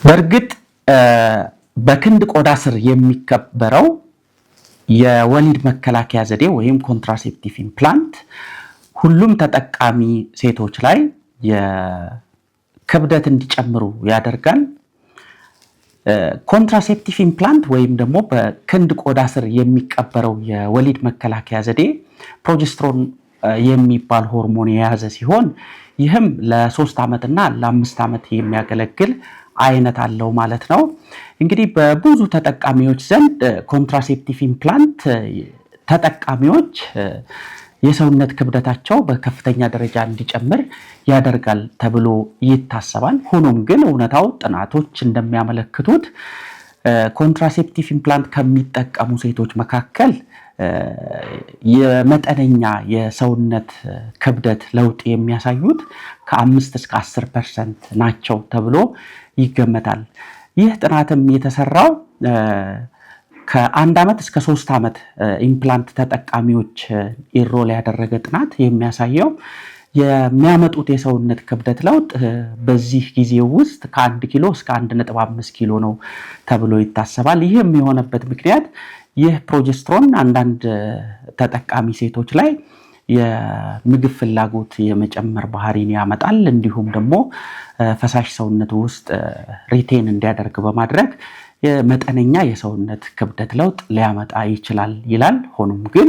በእርግጥ በክንድ ቆዳ ስር የሚከበረው የወሊድ መከላከያ ዘዴ ወይም ኮንትራሴፕቲቭ ኢምፕላንት ሁሉም ተጠቃሚ ሴቶች ላይ የክብደት እንዲጨምሩ ያደርጋል። ኮንትራሴፕቲቭ ኢምፕላንት ወይም ደግሞ በክንድ ቆዳ ስር የሚቀበረው የወሊድ መከላከያ ዘዴ ፕሮጀስትሮን የሚባል ሆርሞን የያዘ ሲሆን ይህም ለ3 ዓመትና ለ5 ዓመት የሚያገለግል አይነት አለው ማለት ነው። እንግዲህ በብዙ ተጠቃሚዎች ዘንድ ኮንትራሴፕቲቭ ኢምፕላንት ተጠቃሚዎች የሰውነት ክብደታቸው በከፍተኛ ደረጃ እንዲጨምር ያደርጋል ተብሎ ይታሰባል። ሆኖም ግን እውነታው ጥናቶች እንደሚያመለክቱት ኮንትራሴፕቲቭ ኢምፕላንት ከሚጠቀሙ ሴቶች መካከል የመጠነኛ የሰውነት ክብደት ለውጥ የሚያሳዩት ከ5 እስከ 10% ናቸው ተብሎ ይገመታል። ይህ ጥናትም የተሰራው ከ1 ዓመት እስከ 3 ዓመት ኢምፕላንት ተጠቃሚዎች ኢንሮል ያደረገ ጥናት የሚያሳየው የሚያመጡት የሰውነት ክብደት ለውጥ በዚህ ጊዜ ውስጥ ከ1 ኪሎ እስከ 1.5 ኪሎ ነው ተብሎ ይታሰባል። ይህም የሆነበት ምክንያት ይህ ፕሮጀስትሮን አንዳንድ ተጠቃሚ ሴቶች ላይ የምግብ ፍላጎት የመጨመር ባህሪን ያመጣል። እንዲሁም ደግሞ ፈሳሽ ሰውነት ውስጥ ሪቴን እንዲያደርግ በማድረግ የመጠነኛ የሰውነት ክብደት ለውጥ ሊያመጣ ይችላል ይላል። ሆኖም ግን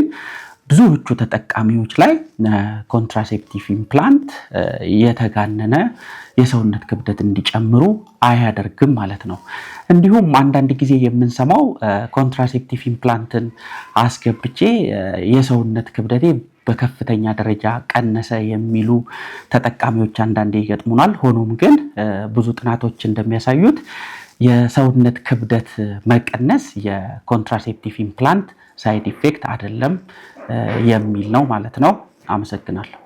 ብዙዎቹ ተጠቃሚዎች ላይ ኮንትራሴፕቲቭ ኢምፕላንት የተጋነነ የሰውነት ክብደት እንዲጨምሩ አያደርግም ማለት ነው። እንዲሁም አንዳንድ ጊዜ የምንሰማው ኮንትራሴፕቲቭ ኢምፕላንትን አስገብቼ የሰውነት ክብደቴ በከፍተኛ ደረጃ ቀነሰ የሚሉ ተጠቃሚዎች አንዳንዴ ይገጥሙናል። ሆኖም ግን ብዙ ጥናቶች እንደሚያሳዩት የሰውነት ክብደት መቀነስ የኮንትራሴፕቲቭ ኢምፕላንት ሳይድ ኢፌክት አይደለም የሚል ነው ማለት ነው። አመሰግናለሁ።